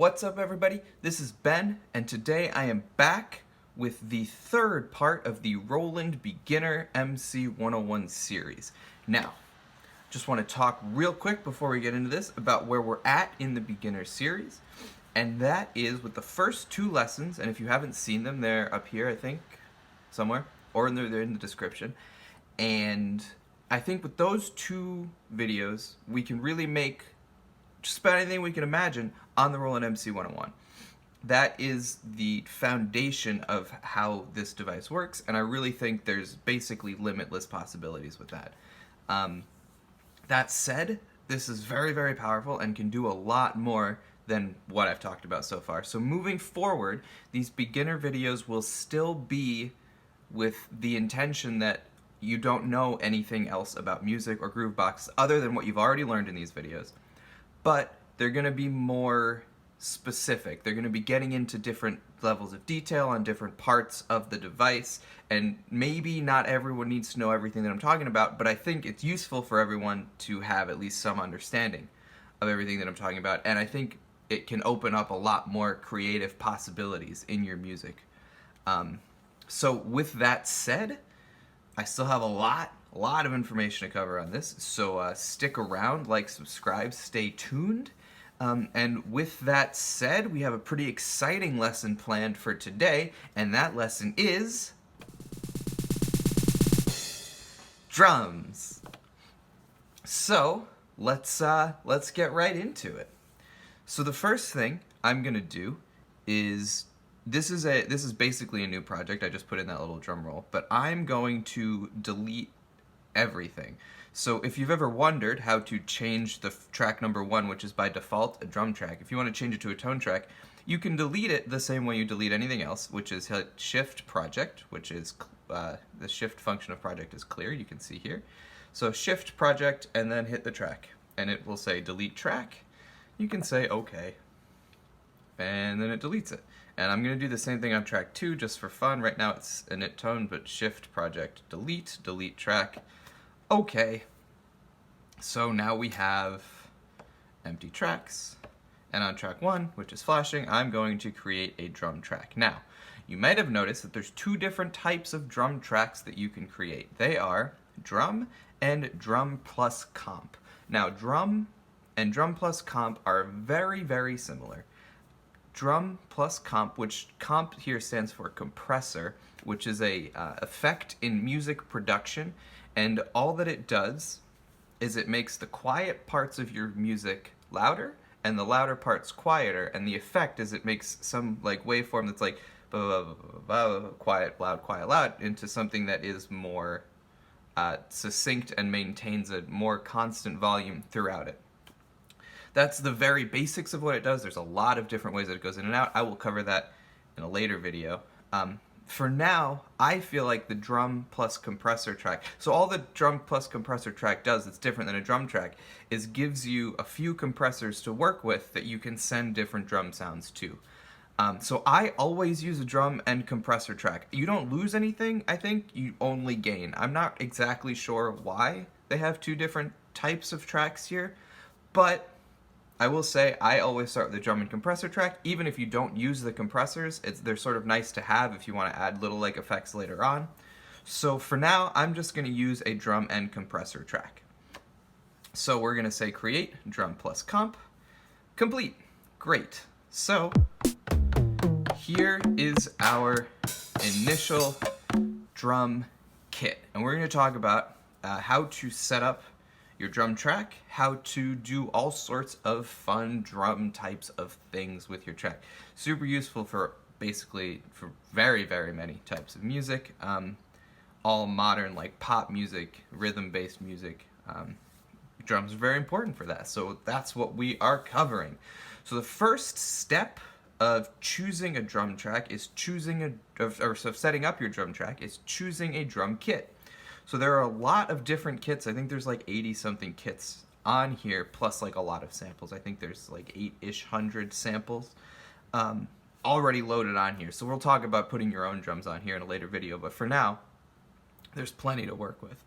What's up, everybody? This is Ben, and today I am back with the third part of the Roland Beginner MC-101 series. Now, just want to talk real quick before we get into this about where we're at in the beginner series, and that is with the first two lessons. And if you haven't seen them, they're up here, I think, somewhere, or they're in the description. And I think with those two videos, we can really make just about anything we can imagine on the Roland MC-101. That is the foundation of how this device works, and I really think there's basically limitless possibilities with that. That said, this is very, very powerful and can do a lot more than what I've talked about so far. So moving forward, these beginner videos will still be with the intention that you don't know anything else about music or groovebox other than what you've already learned in these videos. But they're going to be more specific. They're going to be getting into different levels of detail on different parts of the device, and maybe not everyone needs to know everything that I'm talking about, but I think it's useful for everyone to have at least some understanding of everything that I'm talking about, and I think it can open up a lot more creative possibilities in your music. So with that said, I still have a lot of information to cover on this, so stick around, like, subscribe, stay tuned. And with that said, we have a pretty exciting lesson planned for today, and that lesson is drums. So let's get right into it. So the first thing I'm gonna do is this is basically a new project. I just put in that little drum roll, but I'm going to delete everything. So if you've ever wondered how to change the track number 1, which is by default a drum track, if you want to change it to a tone track, you can delete it the same way you delete anything else, which is hit Shift Project, which is the shift function of project is clear, you can see here. So Shift Project and then hit the track, and it will say delete track. You can say OK, and then it deletes it. And I'm going to do the same thing on track 2 just for fun. Right now it's a knit tone, but Shift Project delete, delete track. Okay, so now we have empty tracks, and on track 1, which is flashing, I'm going to create a drum track. Now, you might have noticed that there's two different types of drum tracks that you can create. They are drum and drum plus comp. Now, drum and drum plus comp are very, very similar. Drum plus comp, which comp here stands for compressor, which is a effect in music production, and all that it does is it makes the quiet parts of your music louder and the louder parts quieter, and the effect is it makes some like waveform that's like quiet, loud into something that is more succinct and maintains a more constant volume throughout it. That's the very basics of what it does. There's a lot of different ways that it goes in and out. I will cover that in a later video. For now, I feel like the drum plus compressor track, so all the drum plus compressor track does that's different than a drum track is gives you a few compressors to work with that you can send different drum sounds to. So I always use a drum and compressor track. You don't lose anything, I think, you only gain. I'm not exactly sure why they have two different types of tracks here, but I will say I always start with the drum and compressor track. Even if you don't use the compressors, they're sort of nice to have if you want to add little like effects later on. So for now, I'm just going to use a drum and compressor track. So we're going to say create drum plus comp, complete. Great. So here is our initial drum kit, and we're going to talk about how to set up your drum track, how to do all sorts of fun drum types of things with your track. Super useful for basically for very, very many types of music. All modern like pop music, rhythm-based music. Drums are very important for that, so that's what we are covering. So the first step of choosing a drum track is setting up your drum track is choosing a drum kit. So there are a lot of different kits. I think there's like 80-something kits on here, plus like a lot of samples. I think there's like 800 samples already loaded on here. So we'll talk about putting your own drums on here in a later video, but for now, there's plenty to work with.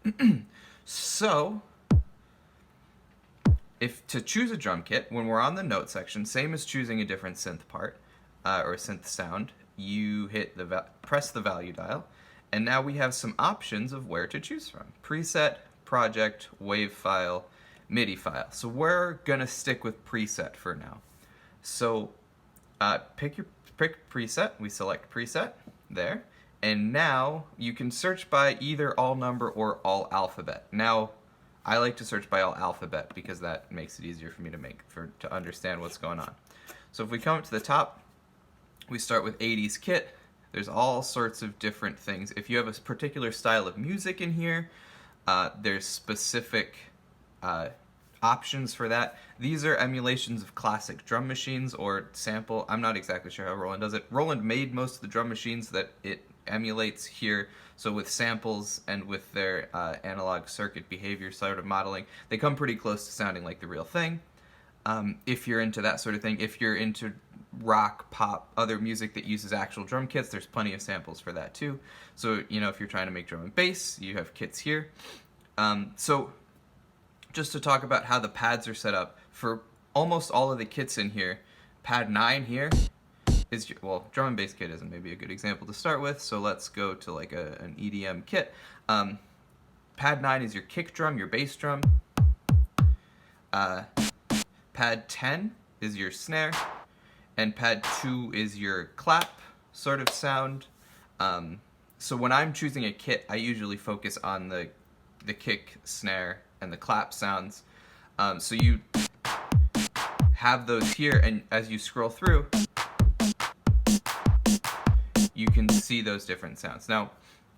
So if to choose a drum kit, when we're on the note section, same as choosing a different synth part or synth sound, you hit press the value dial, and now we have some options of where to choose from: preset, project, wave file, MIDI file. So we're gonna stick with preset for now. So pick preset. We select preset there, and now you can search by either all number or all alphabet. Now, I like to search by all alphabet because that makes it easier for me to understand what's going on. So if we come up to the top, we start with 80s kit. There's all sorts of different things. If you have a particular style of music in here, there's specific options for that. These are emulations of classic drum machines or sample. I'm not exactly sure how Roland does it. Roland made most of the drum machines that it emulates here. So with samples and with their analog circuit behavior sort of modeling, they come pretty close to sounding like the real thing. If you're into that sort of thing, if you're into rock, pop, other music that uses actual drum kits, there's plenty of samples for that too. So, you know, if you're trying to make drum and bass, you have kits here. So just to talk about how the pads are set up, for almost all of the kits in here, pad 9 here is, well, drum and bass kit isn't maybe a good example to start with, so let's go to like an EDM kit. Pad 9 is your kick drum, your bass drum. Pad 10 is your snare, and pad 2 is your clap sort of sound. So when I'm choosing a kit, I usually focus on the kick, snare, and the clap sounds. So you have those here, and as you scroll through, you can see those different sounds. Now,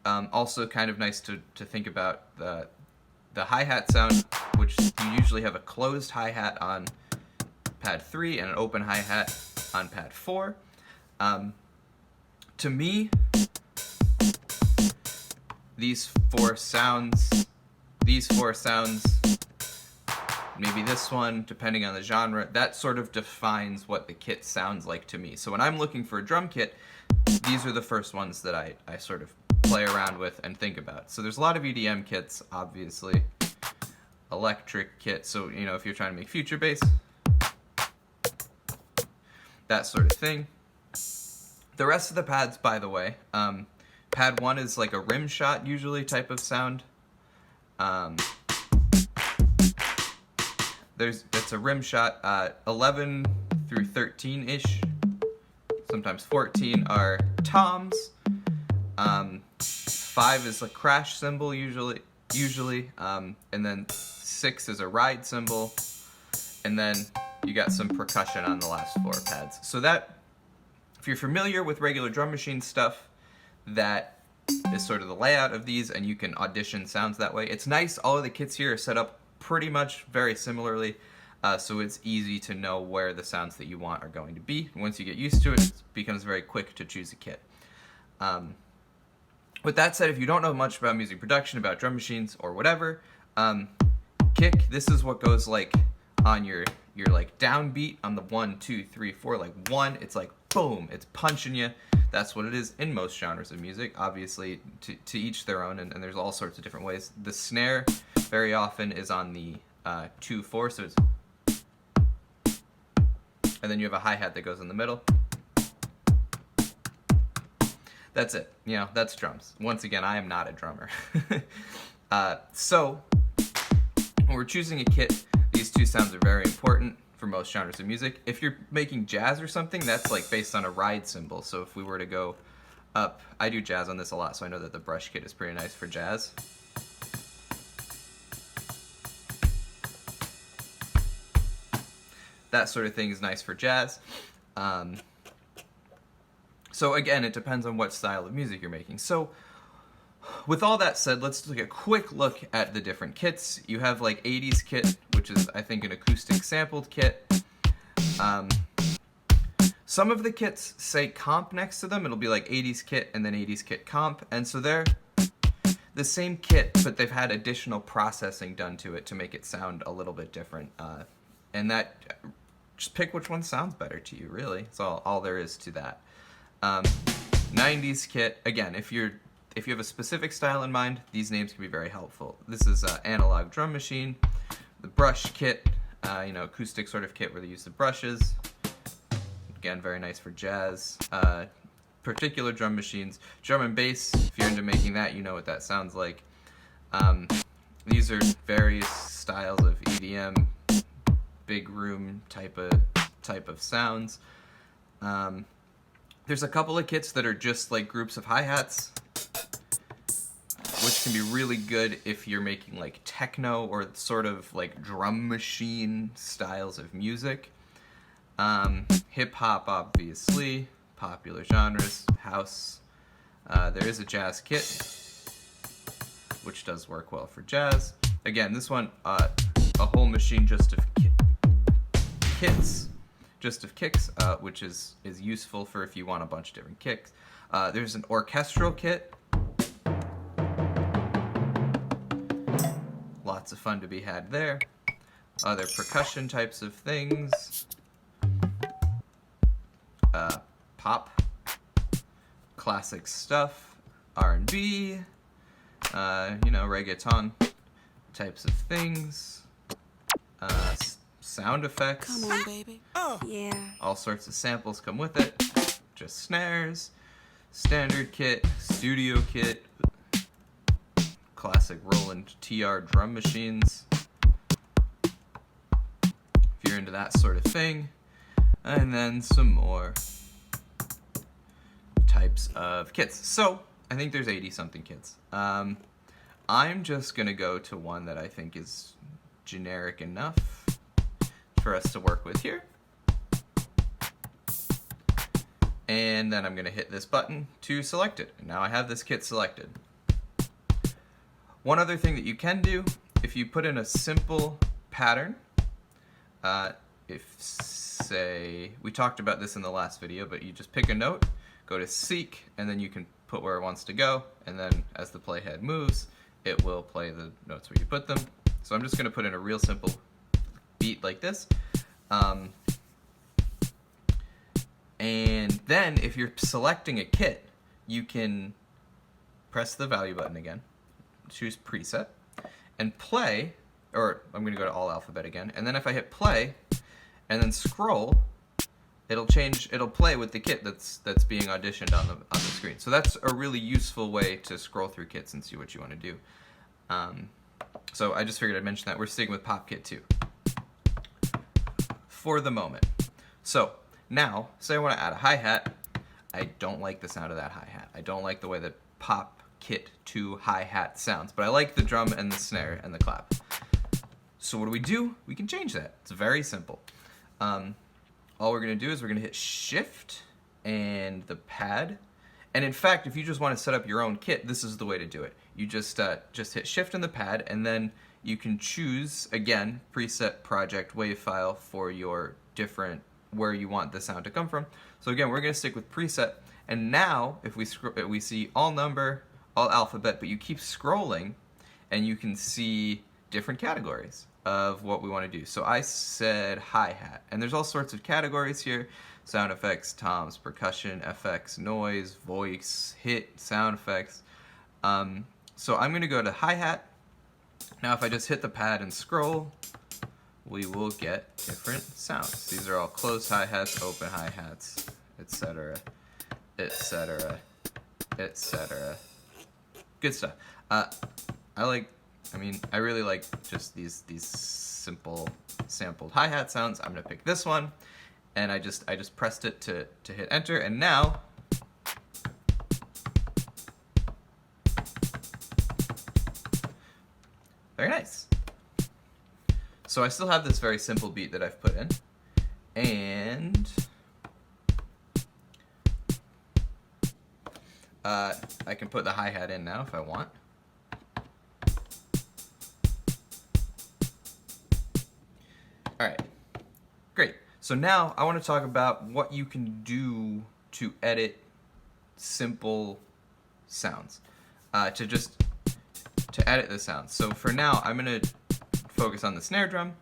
also kind of nice to think about the hi-hat sound, which you usually have a closed hi-hat on pad 3 and an open hi-hat on pad 4. To me, these four sounds, maybe this one, depending on the genre, that sort of defines what the kit sounds like to me. So when I'm looking for a drum kit, these are the first ones that I sort of play around with and think about. So there's a lot of EDM kits, obviously. Electric kit, so you know, if you're trying to make future bass, that sort of thing. The rest of the pads, by the way, pad 1 is like a rim shot usually type of sound. It's a rim shot. 11 through 13-ish, sometimes 14 are toms. 5 is a crash cymbal usually, and then 6 is a ride cymbal, and then you got some percussion on the last 4 pads. So that, if you're familiar with regular drum machine stuff, that is sort of the layout of these, and you can audition sounds that way. It's nice, all of the kits here are set up pretty much very similarly, so it's easy to know where the sounds that you want are going to be. Once you get used to it, it becomes very quick to choose a kit. With that said, if you don't know much about music production, about drum machines, or whatever, kick, this is what goes like on your like downbeat on the 1, 2, 3, 4, like 1, it's like boom, it's punching you. That's what it is in most genres of music, obviously to each their own, and there's all sorts of different ways. The snare very often is on the 2, 4, so it's, and then you have a hi-hat that goes in the middle. That's it, you know, that's drums. Once again, I am not a drummer. So when we're choosing a kit, these two sounds are very important for most genres of music. If you're making jazz or something, that's like based on a ride cymbal. So if we were to go up, I do jazz on this a lot, so I know that the brush kit is pretty nice for jazz. That sort of thing is nice for jazz. So again, it depends on what style of music you're making. So with all that said, let's take a quick look at the different kits. You have like 80s kit, which is I think an acoustic sampled kit. Some of the kits say comp next to them. It'll be like 80s kit and then 80s kit comp. And so they're the same kit, but they've had additional processing done to it to make it sound a little bit different. And that, just pick which one sounds better to you, really. That's all there is to that. 90s kit, again, if you have a specific style in mind, these names can be very helpful. This is analog drum machine. The brush kit, acoustic sort of kit where they use the brushes. Again, very nice for jazz. Particular drum machines. Drum and bass, if you're into making that, you know what that sounds like. These are various styles of EDM, big room type of sounds. There's a couple of kits that are just like groups of hi-hats, which can be really good if you're making like techno or sort of like drum machine styles of music. Hip-hop, obviously, popular genres, house. There is a jazz kit, which does work well for jazz. Again, this one, a whole machine just of kits, which is useful for if you want a bunch of different kicks. There's an orchestral kit. Lots of fun to be had there. Other percussion types of things. Pop. Classic stuff. R&B. Reggaeton types of things. Sound effects. Come on, baby. Yeah. All sorts of samples come with it. Just snares. Standard kit. Studio kit. Classic Roland TR drum machines. If you're into that sort of thing. And then some more types of kits. So, I think there's 80-something kits. I'm just going to go to one that I think is generic enough for us to work with here. And then I'm going to hit this button to select it. And now I have this kit selected. One other thing that you can do, if you put in a simple pattern, say, we talked about this in the last video, but you just pick a note, go to seek, and then you can put where it wants to go, and then as the playhead moves, it will play the notes where you put them. So I'm just going to put in a real simple beat like this. And then if you're selecting a kit, you can press the value button again, choose preset, and play, or I'm going to go to all alphabet again, and then if I hit play and then scroll, it'll play with the kit that's being auditioned on the screen. So that's a really useful way to scroll through kits and see what you want to do. So I just figured I'd mention that. We're sticking with Pop Kit 2 for the moment. So now, say I want to add a hi-hat. I don't like the sound of that hi-hat. I don't like the way that Pop Kit 2 hi-hat sounds, but I like the drum and the snare and the clap. So what do? We can change that. It's very simple. All we're going to do is we're going to hit Shift and the pad. And in fact, if you just want to set up your own kit, this is the way to do it. You just hit Shift and the pad, and then you can choose, again, preset project wave file for your different, where you want the sound to come from. So again, we're going to stick with preset. And now, if we see all number, all alphabet, but you keep scrolling, and you can see different categories of what we want to do. So I said hi-hat, and there's all sorts of categories here: sound effects, toms, percussion, FX, noise, voice, hit, sound effects. So I'm going to go to hi-hat. Now if I just hit the pad and scroll, we will get different sounds. These are all closed hi-hats, open hi-hats, etc., etc., etc. Good stuff. I really like just these simple sampled hi-hat sounds. I'm gonna pick this one, and I just pressed it to hit enter, and now very nice. So I still have this very simple beat that I've put in, and I can put the hi-hat in now if I want. Alright, great. So now I want to talk about what you can do to edit simple sounds, to edit the sounds. So for now, I'm going to focus on the snare drum.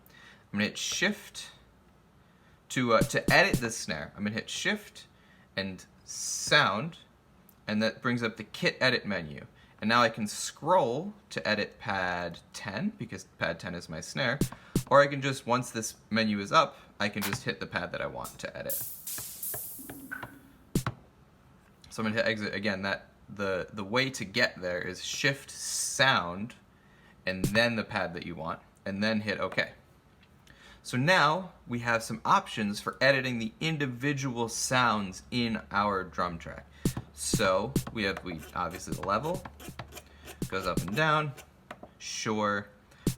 I'm going to hit Shift to edit the snare. I'm going to hit Shift and Sound, and that brings up the Kit Edit menu. And now I can scroll to edit pad 10, because pad 10 is my snare. Or I can just, once this menu is up, I can just hit the pad that I want to edit. So I'm going to hit exit again. The way to get there is Shift Sound and then the pad that you want, and then hit OK. So now we have some options for editing the individual sounds in our drum track. So we obviously the level goes up and down. Sure.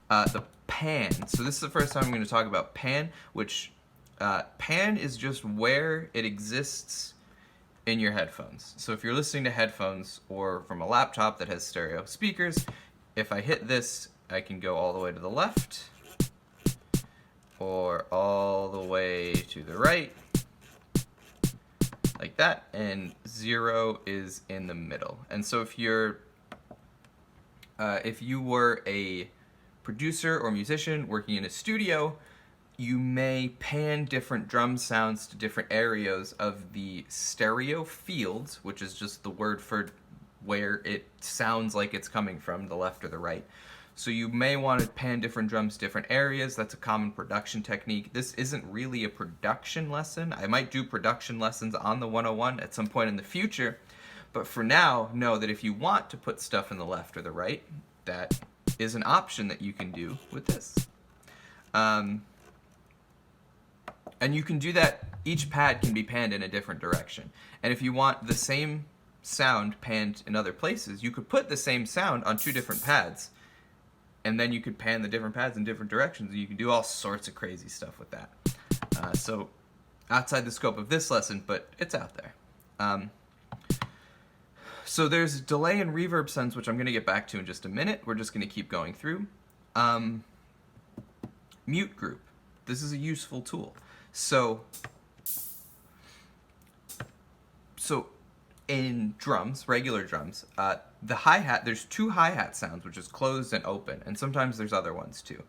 The pan. So this is the first time I'm going to talk about pan, which pan is just where it exists in your headphones. So if you're listening to headphones or from a laptop that has stereo speakers, if I hit this, I can go all the way to the left or all the way to the right, like that, and 0 is in the middle. And so if you were a producer or musician working in a studio, you may pan different drum sounds to different areas of the stereo fields, which is just the word for where it sounds like it's coming from, the left or the right. So you may want to pan different drums to different areas. That's a common production technique. This isn't really a production lesson. I might do production lessons on the 101 at some point in the future, but for now, know that if you want to put stuff in the left or the right, that is an option that you can do with this. And you can do that, each pad can be panned in a different direction. And if you want the same sound panned in other places, you could put the same sound on 2 different pads, and then you could pan the different pads in different directions, and you can do all sorts of crazy stuff with that. So outside the scope of this lesson, but it's out there. So there's delay and reverb sends, which I'm going to get back to in just a minute. We're just going to keep going through. Mute group. This is a useful tool. So in drums, regular drums, the hi-hat, there's 2 hi-hat sounds, which is closed and open, and sometimes there's other ones too.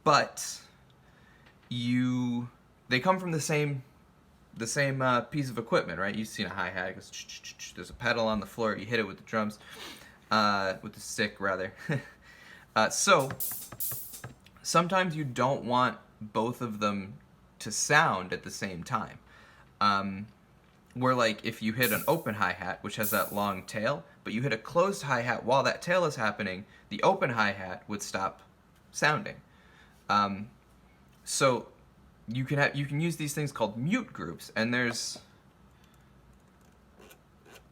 But they come from the same piece of equipment, right? You've seen a hi-hat, it goes there's a pedal on the floor, you hit it with the drums, with the stick rather. So sometimes you don't want both of them to sound at the same time. Where like if you hit an open hi-hat, which has that long tail, but you hit a closed hi-hat while that tail is happening, the open hi-hat would stop sounding. So you can use these things called mute groups, and there's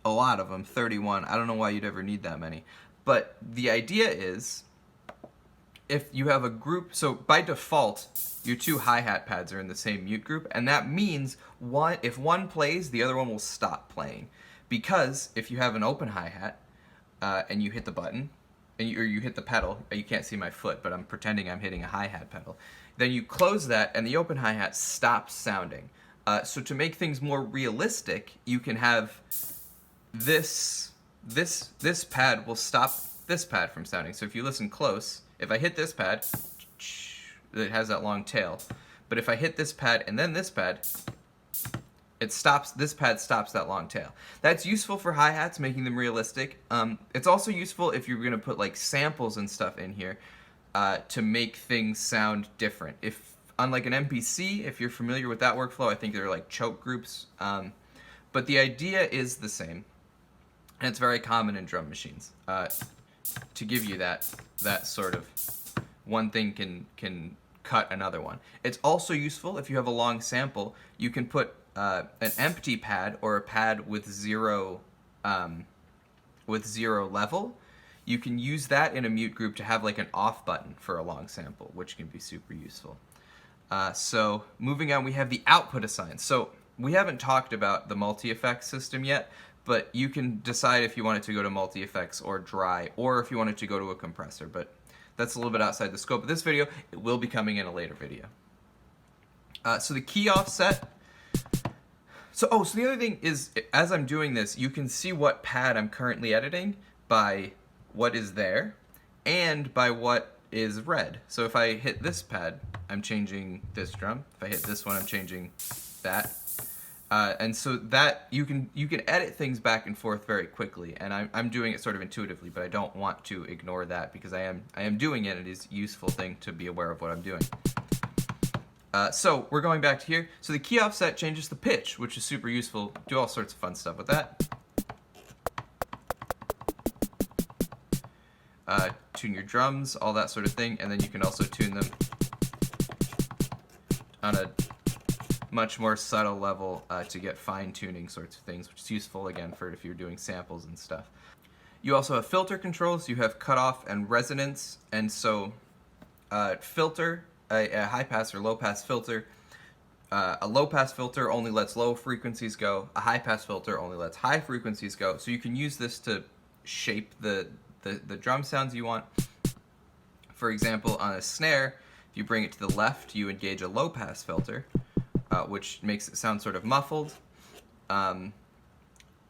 a lot of them, 31. I don't know why you'd ever need that many. But the idea is, if you have a group, so by default, your 2 hi-hat pads are in the same mute group, and that means if one plays, the other one will stop playing. Because if you have an open hi-hat, and you hit the button, or you hit the pedal, you can't see my foot, but I'm pretending I'm hitting a hi-hat pedal, then you close that, and the open hi-hat stops sounding. So to make things more realistic, you can have this pad will stop this pad from sounding. So if you listen close, if I hit this pad, it has that long tail. But if I hit this pad and then this pad, this pad stops that long tail. That's useful for hi-hats, making them realistic. It's also useful if you're going to put like samples and stuff in here to make things sound different. Unlike an MPC, if you're familiar with that workflow, I think they're like choke groups. But the idea is the same. And it's very common in drum machines to give you that sort of one thing can cut another one. It's also useful if you have a long sample. You can put an empty pad or a pad with zero level. You can use that in a mute group to have like an off button for a long sample, which can be super useful. So moving on, we have the output assign. So we haven't talked about the multi-effects system yet, but you can decide if you want it to go to multi-effects or dry, or if you want it to go to a compressor, but that's a little bit outside the scope of this video. It will be coming in a later video. So the key offset. So the other thing is, as I'm doing this, you can see what pad I'm currently editing by what is there and by what is red. So if I hit this pad, I'm changing this drum. If I hit this one, I'm changing that. And so that you can edit things back and forth very quickly, and I'm doing it sort of intuitively, but I don't want to ignore that because I am doing it. It is a useful thing to be aware of what I'm doing. So we're going back to here. So the key offset changes the pitch, which is super useful. Do all sorts of fun stuff with that. Tune your drums, all that sort of thing, and then you can also tune them on a much more subtle level to get fine-tuning sorts of things, which is useful, again, for if you're doing samples and stuff. You also have filter controls. You have cutoff and resonance, and so filter, a high-pass or low-pass filter, a low-pass filter only lets low frequencies go, a high-pass filter only lets high frequencies go, so you can use this to shape the drum sounds you want. For example, on a snare, if you bring it to the left, you engage a low-pass filter, which makes it sound sort of muffled. I'm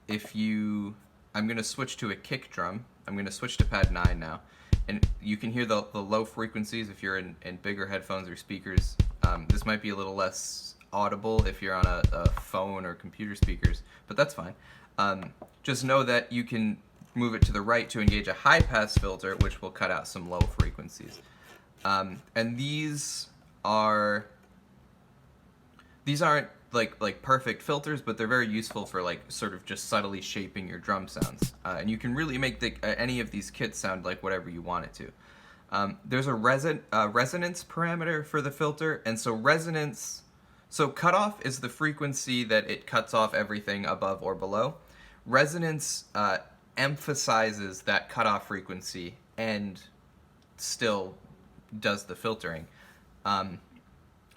going to switch to a kick drum. I'm going to switch to pad 9 now. And you can hear the low frequencies if you're in bigger headphones or speakers. This might be a little less audible if you're on a phone or computer speakers, but that's fine. Just know that you can move it to the right to engage a high-pass filter, which will cut out some low frequencies. And these aren't like perfect filters, but they're very useful for like sort of just subtly shaping your drum sounds. And you can really make any of these kits sound like whatever you want it to. There's a resonance parameter for the filter, and so resonance. So cutoff is the frequency that it cuts off everything above or below. Resonance emphasizes that cutoff frequency and still does the filtering. And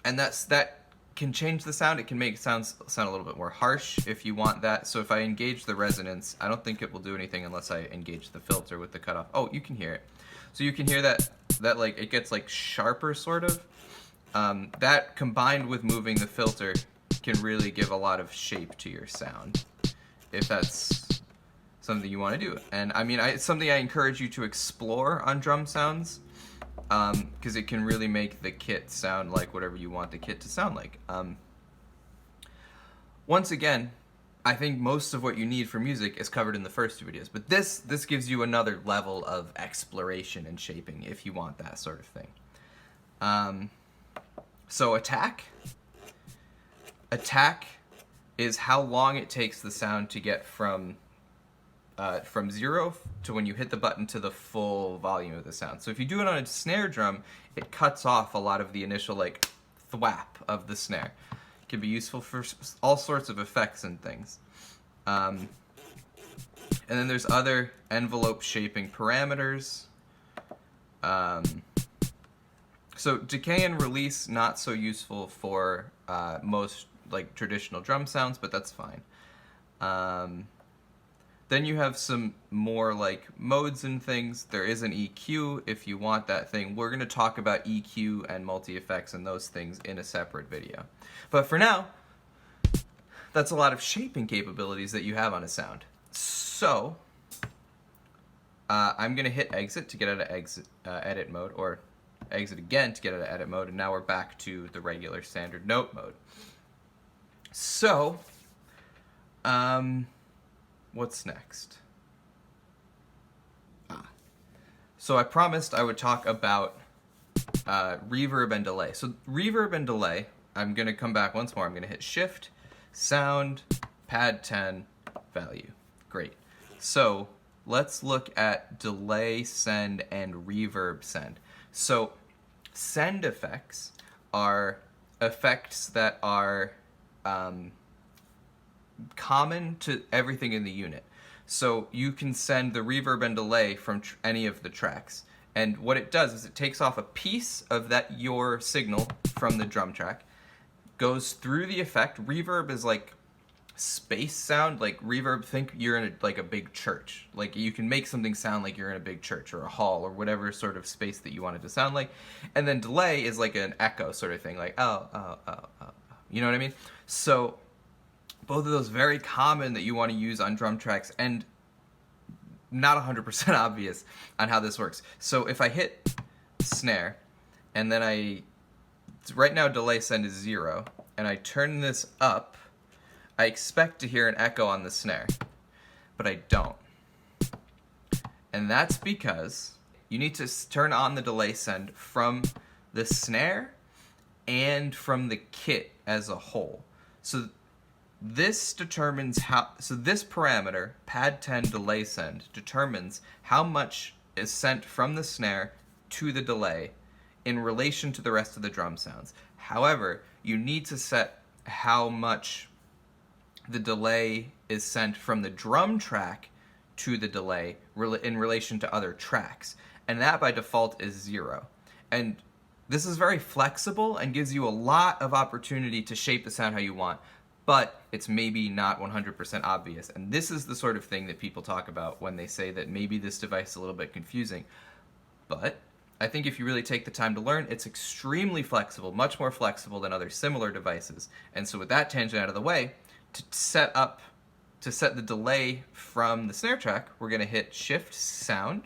that can change the sound. It can make sound a little bit more harsh if you want that. So if I engage the resonance, I don't think it will do anything unless I engage the filter with the cutoff. Oh, you can hear it. So you can hear that like it gets like sharper sort of. That combined with moving the filter can really give a lot of shape to your sound, if that's something you want to do. And I mean, it's something I encourage you to explore on drum sounds, because it can really make the kit sound like whatever you want the kit to sound like. Once again, I think most of what you need for music is covered in the first two videos, but this gives you another level of exploration and shaping if you want that sort of thing. So attack is how long it takes the sound to get from 0 to when you hit the button to the full volume of the sound. So if you do it on a snare drum, it cuts off a lot of the initial like thwap of the snare. It can be useful for all sorts of effects and things. And then there's other envelope shaping parameters. So decay and release, not so useful for most like traditional drum sounds, but that's fine. Then you have some more like modes and things. There is an EQ if you want that thing. We're going to talk about EQ and multi-effects and those things in a separate video. But for now, that's a lot of shaping capabilities that you have on a sound. So I'm going to hit exit to get out of edit mode, or exit again to get out of edit mode, and now we're back to the regular standard note mode. So, what's next? So I promised I would talk about reverb and delay. So reverb and delay, I'm going to come back once more. I'm going to hit Shift, Sound, Pad 10, Value. Great. So let's look at delay send and reverb send. So send effects are effects that are common to everything in the unit. So you can send the reverb and delay from any of the tracks. And what it does is it takes off a piece of your signal from the drum track, goes through the effect. Reverb is like space sound. Like reverb, think you're in like a big church. Like you can make something sound like you're in a big church or a hall or whatever sort of space that you want it to sound like. And then delay is like an echo sort of thing, like oh. You know what I mean? So both of those very common that you want to use on drum tracks, and not 100% obvious on how this works. So if I hit snare, and then right now delay send is 0, and I turn this up, I expect to hear an echo on the snare, but I don't. And that's because you need to turn on the delay send from the snare and from the kit as a whole. So this determines this parameter, pad 10 delay send, determines how much is sent from the snare to the delay in relation to the rest of the drum sounds. However, you need to set how much the delay is sent from the drum track to the delay in relation to other tracks. And that by default is 0. And this is very flexible and gives you a lot of opportunity to shape the sound how you want, but it's maybe not 100% obvious. And this is the sort of thing that people talk about when they say that maybe this device is a little bit confusing. But I think if you really take the time to learn, it's extremely flexible, much more flexible than other similar devices. And so with that tangent out of the way, to set the delay from the snare track, we're going to hit Shift Sound.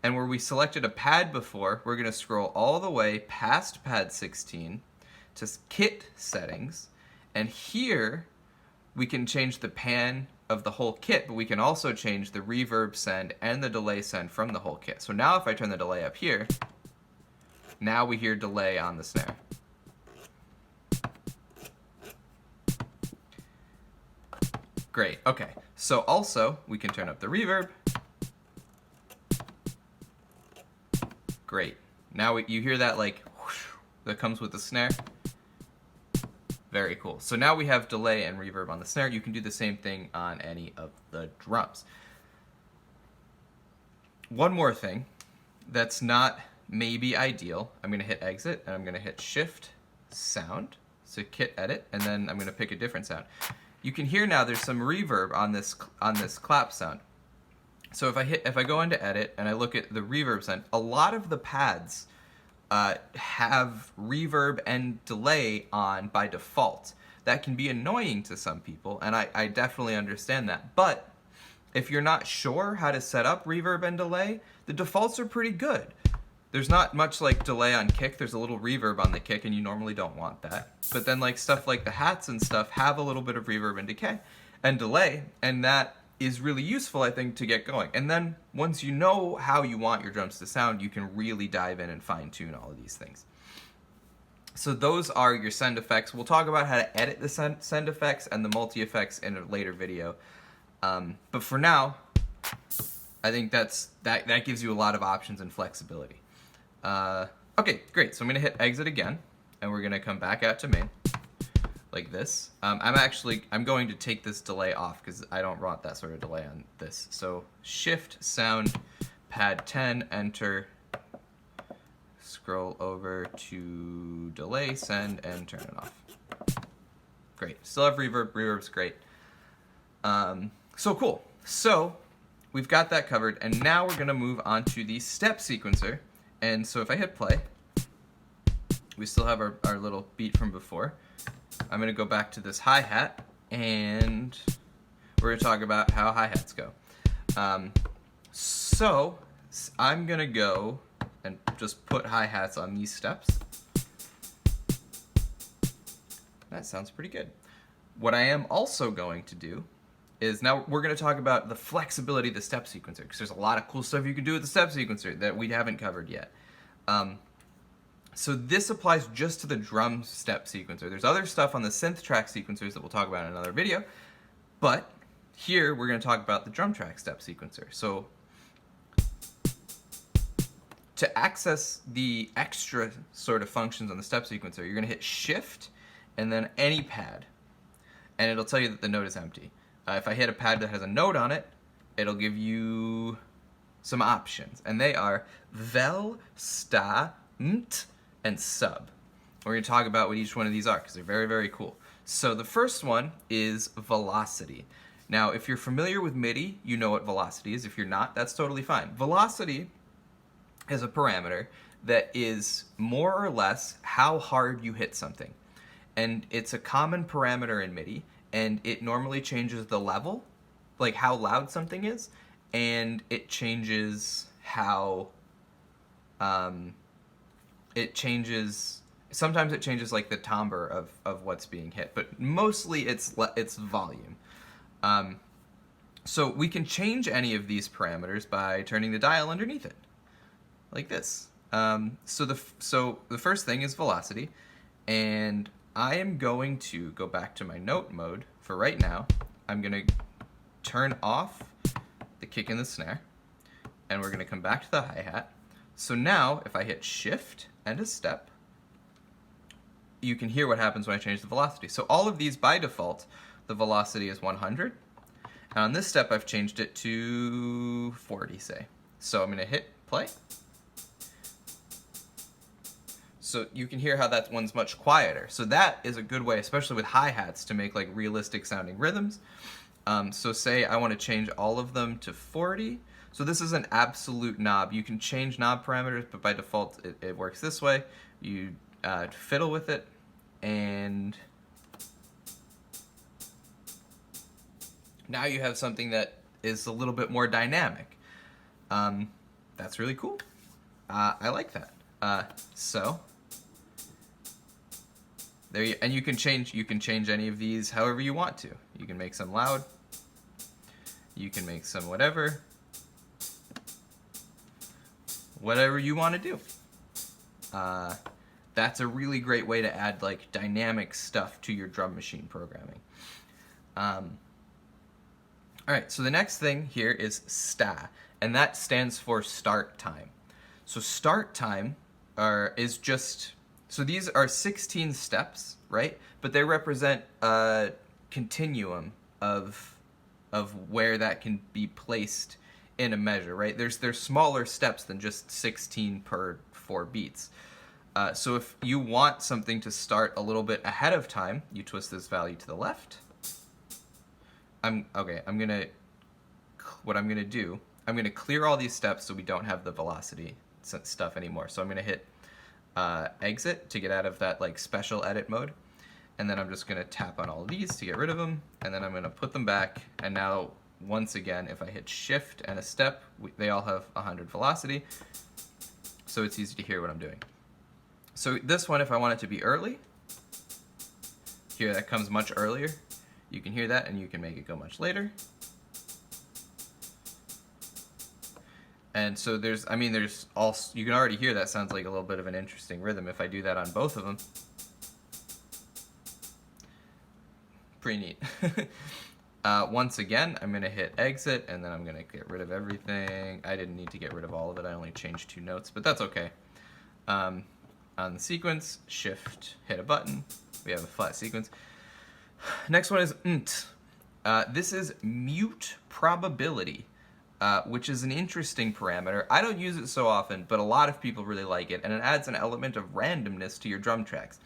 And where we selected a pad before, we're going to scroll all the way past pad 16 to kit settings. And here we can change the pan of the whole kit, but we can also change the reverb send and the delay send from the whole kit. So now if I turn the delay up here, now we hear delay on the snare. Great, okay. So also, we can turn up the reverb. Great. Now you hear that like whoosh, that comes with the snare. Very cool. So now we have delay and reverb on the snare. You can do the same thing on any of the drums. One more thing that's not maybe ideal. I'm going to hit exit and I'm going to hit Shift Sound. So kit edit, and then I'm going to pick a different sound. You can hear now there's some reverb on this clap sound. So if I go into edit and I look at the reverb sound, a lot of the pads have reverb and delay on by default. That can be annoying to some people, and I definitely understand that. But if you're not sure how to set up reverb and delay, the defaults are pretty good. There's not much like delay on kick. There's a little reverb on the kick, and you normally don't want that. But then like stuff like the hats and stuff have a little bit of reverb and decay and delay, and that is really useful, I think, to get going. And then once you know how you want your drums to sound, you can really dive in and fine-tune all of these things. So those are your send effects. We'll talk about how to edit the send effects and the multi-effects in a later video. But for now, I think that gives you a lot of options and flexibility. Okay, great. So I'm gonna hit exit again, and we're gonna come back out to main, like this. I'm going to take this delay off because I don't want that sort of delay on this. So Shift Sound, pad 10, enter, scroll over to delay, send, and turn it off. Great. Still have reverb. Reverb's great. So cool. So we've got that covered, and now we're gonna move on to the step sequencer. And so if I hit play, we still have our little beat from before. I'm going to go back to this hi-hat, and we're going to talk about how hi-hats go. So I'm going to go and just put hi-hats on these steps. That sounds pretty good. What I am also going to do is now we're going to talk about the flexibility of the step sequencer, because there's a lot of cool stuff you can do with the step sequencer that we haven't covered yet. So this applies just to the drum step sequencer. There's other stuff on the synth track sequencers that we'll talk about in another video, but here we're going to talk about the drum track step sequencer. So to access the extra sort of functions on the step sequencer, you're going to hit Shift and then any pad, and it'll tell you that the note is empty. If I hit a pad that has a note on it, it'll give you some options, and they are vel, sta, mt, and sub. We're going to talk about what each one of these are because they're very, very cool. So the first one is velocity. Now, if you're familiar with MIDI, you know what velocity is. If you're not, that's totally fine. Velocity is a parameter that is more or less how hard you hit something. And it's a common parameter in MIDI, and it normally changes the level, like how loud something is, and it changes how sometimes it changes like the timbre of what's being hit, but mostly it's volume. So we can change any of these parameters by turning the dial underneath it, like this. So the first thing is velocity, and I am going to go back to my note mode for right now. I'm going to turn off the kick and the snare, and we're going to come back to the hi-hat. So now, if I hit shift and a step, you can hear what happens when I change the velocity. So all of these, by default, the velocity is 100. And on this step, I've changed it to 40, say. So I'm going to hit play. So you can hear how that one's much quieter. So that is a good way, especially with hi-hats, to make like realistic sounding rhythms. So say I want to change all of them to 40. So this is an absolute knob. You can change knob parameters, but by default it works this way. You fiddle with it, and now you have something that is a little bit more dynamic. That's really cool. I like that. So there you, and you can change any of these however you want to. You can make some loud. You can make some whatever you want to do. That's a really great way to add like dynamic stuff to your drum machine programming. Alright, so the next thing here is sta, and that stands for start time. So start time is just, so these are 16 steps, right? But they represent a continuum of where that can be placed in a measure, right? There's smaller steps than just 16 per 4 beats. So if you want something to start a little bit ahead of time, you twist this value to the left. What I'm gonna do, I'm gonna clear all these steps so we don't have the velocity stuff anymore. So I'm gonna hit exit to get out of that like special edit mode, and then I'm just gonna tap on all of these to get rid of them, and then I'm gonna put them back. And now once again, if I hit shift and a step, they all have 100 velocity, so it's easy to hear what I'm doing. So this one, if I want it to be early, here that comes much earlier. You can hear that, and you can make it go much later. And so there's all, you can already hear that sounds like a little bit of an interesting rhythm if I do that on both of them. Pretty neat. Once again, I'm going to hit exit, and then I'm going to get rid of everything. I didn't need to get rid of all of it. I only changed 2 notes, but that's okay. On the sequence, shift, hit a button. We have a flat sequence. Next one is nt. This is mute probability, which is an interesting parameter. I don't use it so often, but a lot of people really like it, and it adds an element of randomness to your drum tracks.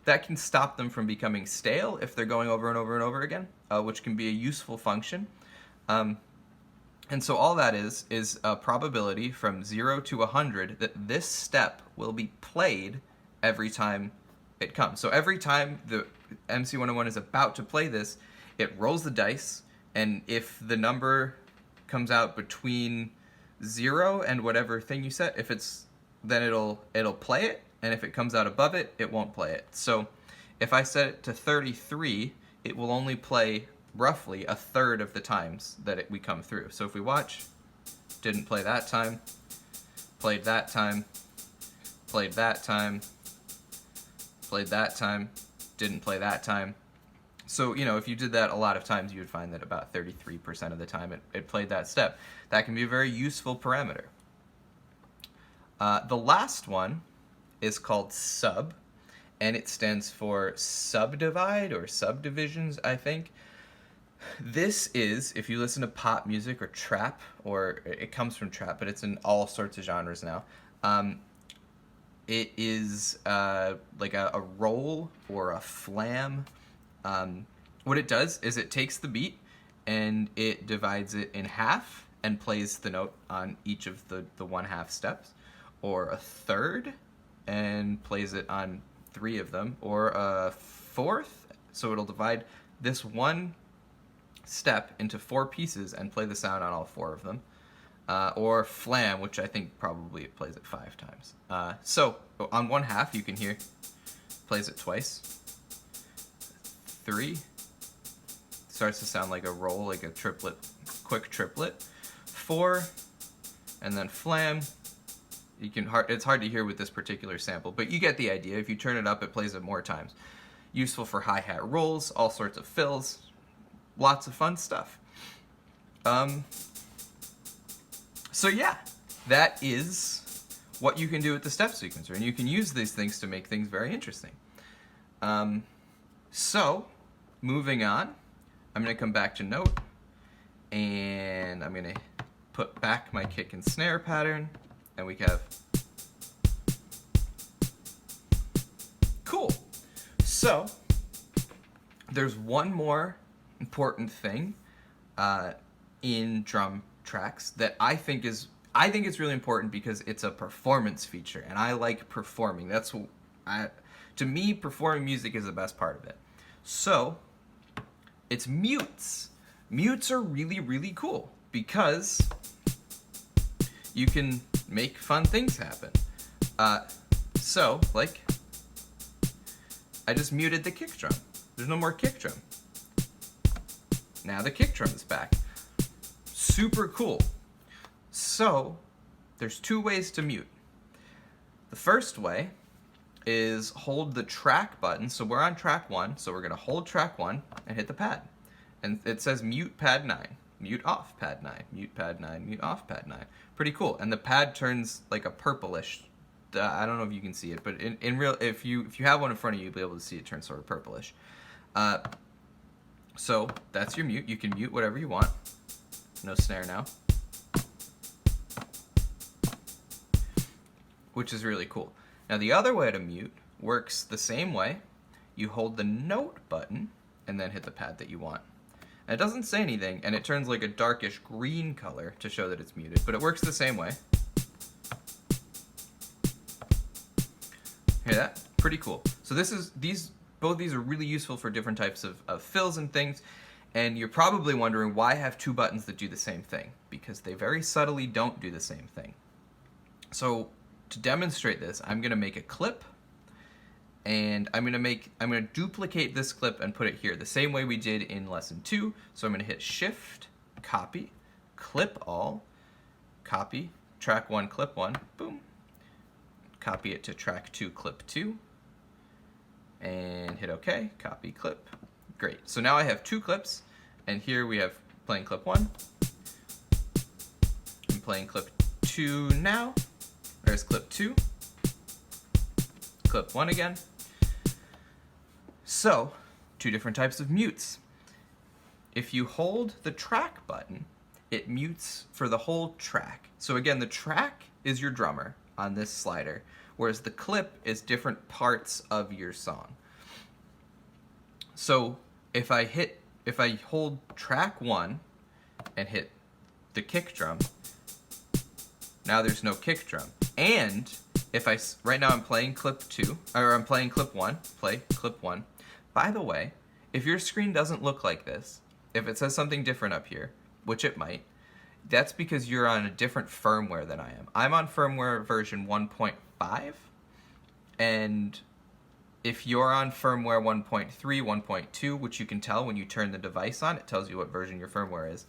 That can stop them from becoming stale if they're going over and over and over again, which can be a useful function. And so all that is a probability from 0 to 100 that this step will be played every time it comes. So every time the MC-101 is about to play this, it rolls the dice, and if the number comes out between 0 and whatever thing you set, then it'll play it, and if it comes out above it, it won't play it. So if I set it to 33, it will only play roughly a third of the times that we come through. So if we watch, didn't play that time, played that time, played that time, played that time, didn't play that time. So, you know, if you did that a lot of times, you would find that about 33% of the time it played that step. That can be a very useful parameter. The last one is called sub, and it stands for subdivide or subdivisions, I think. This is, if you listen to pop music or trap, or it comes from trap, but it's in all sorts of genres now. It is like a roll or a flam. What it does is it takes the beat and it divides it in half and plays the note on each of the 1/2 steps, or a third and plays it on 3 of them, or a fourth, so it'll divide this one step into 4 pieces and play the sound on all 4 of them. Or flam, which I think probably it plays it 5 times. So on 1/2 you can hear plays it twice. 3, starts to sound like a roll, like a triplet, quick triplet. 4, and then flam. You can it's hard to hear with this particular sample, but you get the idea. If you turn it up, it plays it more times. Useful for hi-hat rolls, all sorts of fills, lots of fun stuff. So yeah, that is what you can do with the step sequencer, and you can use these things to make things very interesting. So, moving on, I'm going to come back to note, and I'm going to put back my kick and snare pattern, and we have... Cool. So, there's one more important thing in drum tracks that I think it's really important because it's a performance feature, and I like performing. To me, performing music is the best part of it. So, it's mutes. Mutes are really, really cool because you can make fun things happen. So, like, I just muted the kick drum. There's no more kick drum. Now the kick drum is back. Super cool. So, there's 2 ways to mute. The first way is hold the track button. So we're on track 1, so we're going to hold track 1 and hit the pad. And it says mute pad 9, mute off pad 9, mute pad 9, mute off pad 9. Pretty cool. And the pad turns like a purplish. I don't know if you can see it, but in real, if you have one in front of you, you'll be able to see it turn sort of purplish. So that's your mute. You can mute whatever you want. No snare now. Which is really cool. Now the other way to mute works the same way. You hold the note button and then hit the pad that you want. And it doesn't say anything, and it turns like a darkish green color to show that it's muted, but it works the same way. Hear that? Pretty cool. So both these are really useful for different types of fills and things, and you're probably wondering why I have 2 buttons that do the same thing, because they very subtly don't do the same thing. So to demonstrate this, I'm going to make a clip, and I'm going to duplicate this clip and put it here the same way we did in lesson 2. So I'm going to hit Shift, copy, clip all, copy, track 1, clip 1, boom. Copy it to track 2, clip 2, and hit OK, copy, clip. Great. So now I have 2 clips, and here we have playing clip 1. I'm playing clip 2 now. There's clip 2, clip 1 again. So, 2 different types of mutes. If you hold the track button, it mutes for the whole track. So again, the track is your drummer on this slider, whereas the clip is different parts of your song. So if I hold track 1 and hit the kick drum, now there's no kick drum. And if right now I'm playing clip 2, or I'm playing clip 1, play clip 1. By the way, if your screen doesn't look like this, if it says something different up here, which it might, that's because you're on a different firmware than I am. I'm on firmware version 1.5, and if you're on firmware 1.3, 1.2, which you can tell when you turn the device on, it tells you what version your firmware is,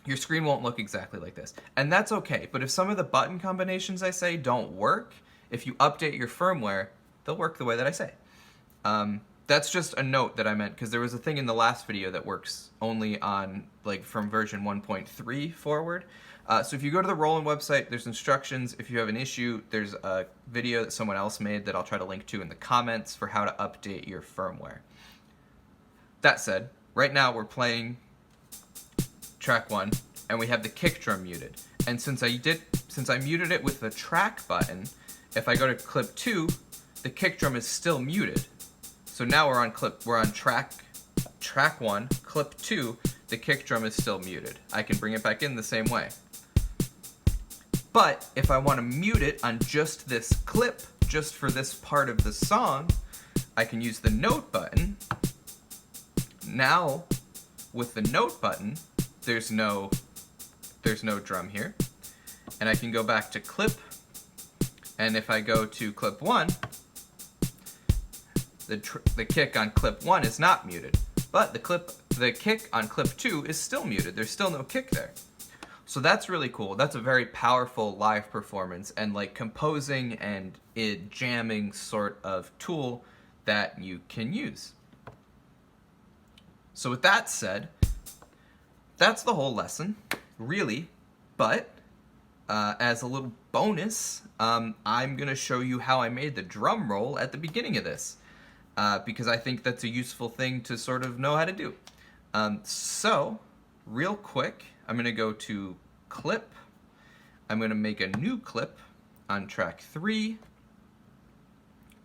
your screen won't look exactly like this. And that's okay, but if some of the button combinations I say don't work, if you update your firmware, they'll work the way that I say. That's just a note that I meant, because there was a thing in the last video that works only on, like, from version 1.3 forward. So if you go to the Roland website, there's instructions. If you have an issue, there's a video that someone else made that I'll try to link to in the comments for how to update your firmware. That said, right now we're playing track 1, and we have the kick drum muted. And since I muted it with the track button, if I go to clip 2, the kick drum is still muted. So now we're on track 1, clip 2, the kick drum is still muted. I can bring it back in the same way. But if I want to mute it on just this clip, just for this part of the song, I can use the note button. Now, with the note button, there's no drum here. And I can go back to clip, and if I go to clip 1, the kick on clip 1 is not muted, but the kick on clip 2 is still muted. There's still no kick there. So that's really cool. That's a very powerful live performance and like composing and jamming sort of tool that you can use. So with that said, that's the whole lesson, really. But as a little bonus, I'm gonna show you how I made the drum roll at the beginning of this, because I think that's a useful thing to sort of know how to do. So real quick, I'm gonna go to clip. I'm gonna make a new clip on track 3.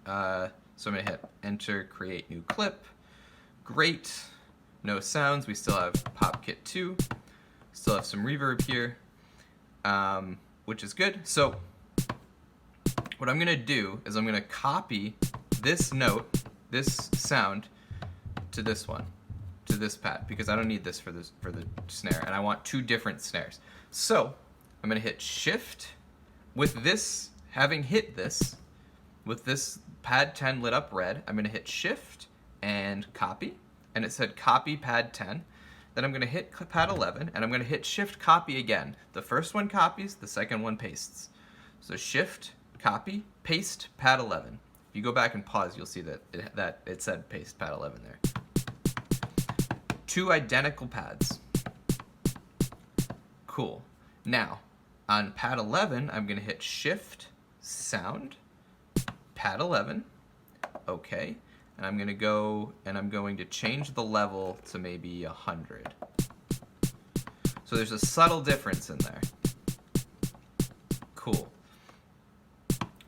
So I'm gonna hit enter, create new clip. Great. No sounds. We still have PopKit 2. Still have some reverb here, which is good. So what I'm gonna do is I'm gonna copy this note, this sound, to this one, to this pad, because I don't need this for the snare, and I want 2 different snares. So I'm gonna hit Shift with this, having hit this, with this pad 10 lit up red. I'm gonna hit Shift and copy, and it said copy pad 10. Then I'm gonna hit pad 11, and I'm gonna hit Shift copy again. The first one copies, the second one pastes. So Shift copy, paste pad 11. If you go back and pause, you'll see that it said paste pad 11 there. 2 identical pads. Cool. Now, on pad 11, I'm gonna hit Shift, Sound, pad 11, okay, and I'm gonna go and I'm going to change the level to maybe 100. So there's a subtle difference in there. Cool.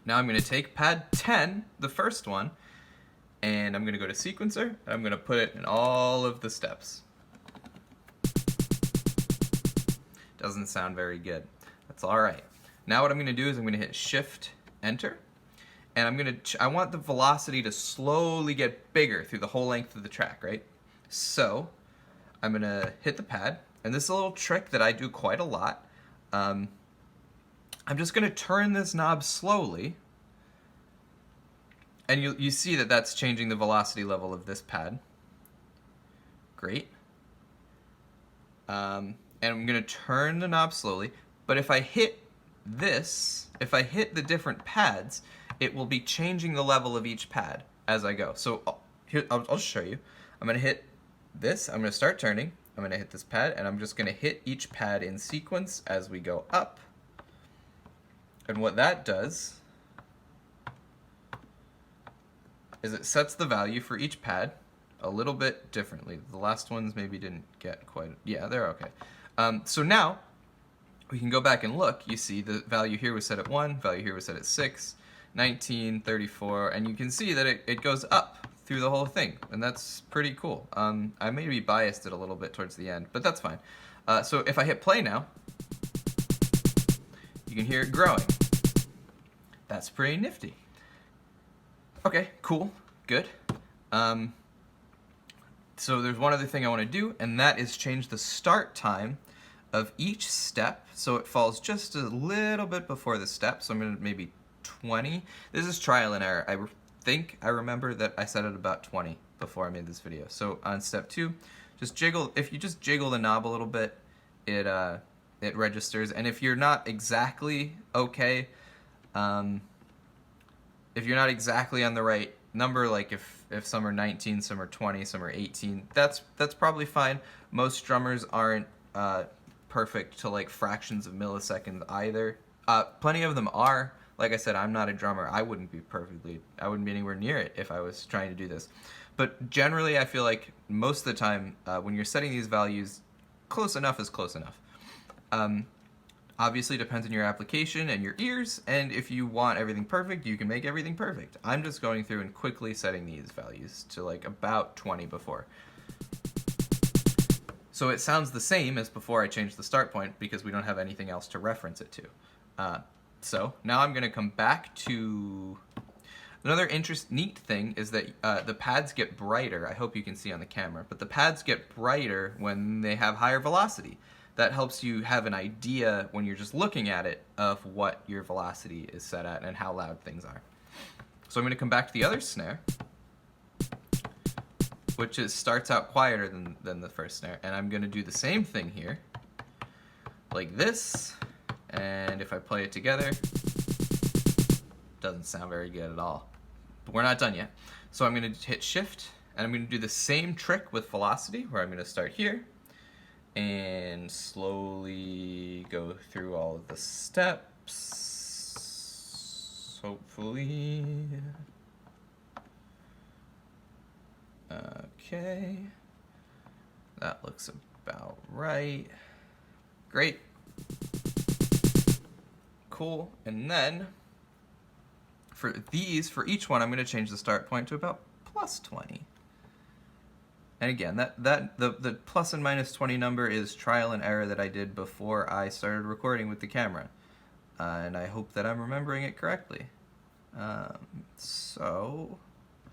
Now I'm gonna take pad 10, the first one, and I'm gonna go to sequencer, and I'm gonna put it in all of the steps. Doesn't sound very good. That's all right. Now what I'm gonna do is I'm gonna hit Shift, Enter, and I want the velocity to slowly get bigger through the whole length of the track, right? So I'm gonna hit the pad, and this is a little trick that I do quite a lot. I'm just gonna turn this knob slowly, and you see that that's changing the velocity level of this pad. Great. And I'm gonna turn the knob slowly, but if I hit this, if I hit the different pads, it will be changing the level of each pad as I go. So here, I'll show you. I'm gonna hit this, I'm gonna start turning, I'm gonna hit this pad, and I'm just gonna hit each pad in sequence as we go up. And what that does is it sets the value for each pad a little bit differently. The last ones maybe didn't get quite, yeah, they're okay. So now we can go back and look. You see the value here was set at 1, value here was set at 6, 19, 34, and you can see that it goes up through the whole thing, and that's pretty cool. I may be biased it a little bit towards the end, but that's fine. So if I hit play now, you can hear it growing. That's pretty nifty. Okay, cool, good. So there's one other thing I want to do, and that is change the start time of each step so it falls just a little bit before the step. So I'm going to maybe 20. This is trial and error. I think I remember that I set it about 20 before I made this video. So on step 2, just jiggle. If you just jiggle the knob a little bit, it registers. And if you're not exactly okay, if you're not exactly on the right number, like if some are 19, some are 20, some are 18, that's probably fine. Most drummers aren't perfect to like fractions of milliseconds either. Plenty of them are. Like I said, I'm not a drummer. I wouldn't be anywhere near it if I was trying to do this. But generally, I feel like most of the time when you're setting these values, close enough is close enough. Obviously, depends on your application and your ears, and if you want everything perfect, you can make everything perfect. I'm just going through and quickly setting these values to like about 20 before. So it sounds the same as before I changed the start point because we don't have anything else to reference it to. So now I'm going to come back to another neat thing is that the pads get brighter. I hope you can see on the camera, but the pads get brighter when they have higher velocity. That helps you have an idea when you're just looking at it of what your velocity is set at and how loud things are. So I'm going to come back to the other snare. which is starts out quieter than the first snare. And I'm gonna do the same thing here, like this. And if I play it together, doesn't sound very good at all. But we're not done yet. So I'm gonna hit shift, and I'm gonna do the same trick with velocity, where I'm gonna start here and slowly go through all of the steps, hopefully. Okay, that looks about right. Great. Cool. And then for each one, I'm going to change the start point to about plus 20. And again, the plus and minus 20 number is trial and error that I did before I started recording with the camera. And I hope that I'm remembering it correctly. So,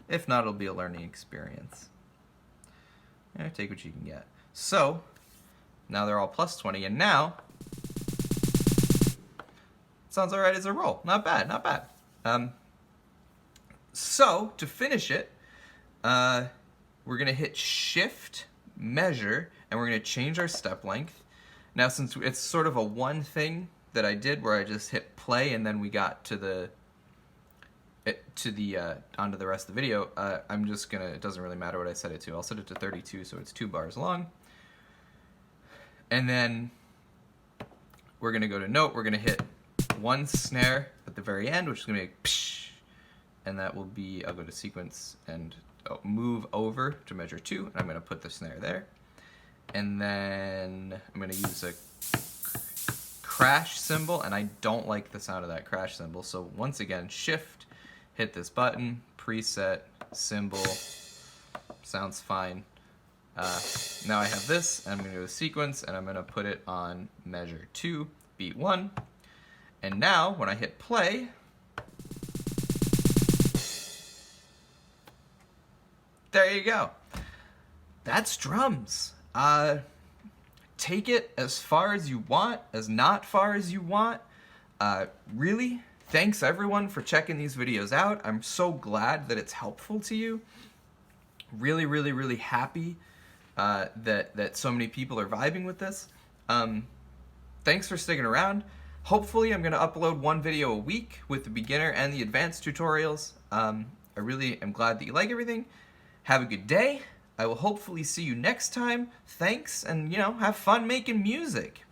if not, it'll be a learning experience. Take what you can get. So, now they're all plus 20, and now, sounds alright as a roll. Not bad, not bad. So, to finish it, we're going to hit shift, measure, and we're going to change our step length. Now, since it's sort of a one thing that I did where I just hit play and then we got to the onto the rest of the video, I'm just gonna, it doesn't really matter what I set it to. I'll set it to 32, so it's 2 bars long. And then we're gonna go to note, we're gonna hit one snare at the very end, which is gonna be like psh, and that will be, I'll go to sequence and move over to measure 2, and I'm gonna put the snare there. And then I'm gonna use a crash cymbal, and I don't like the sound of that crash cymbal, so once again, shift, hit this button, preset, cymbal, sounds fine. Now I have this, and I'm going to do a sequence, and I'm going to put it on measure 2, beat 1. And now, when I hit play, there you go. That's drums. Take it as far as you want, as not far as you want. Really, thanks everyone for checking these videos out. I'm so glad that it's helpful to you. Really, really, really happy that so many people are vibing with this. Thanks for sticking around. Hopefully I'm going to upload one video a week with the beginner and the advanced tutorials. I really am glad that you like everything. Have a good day. I will hopefully see you next time. Thanks, and have fun making music.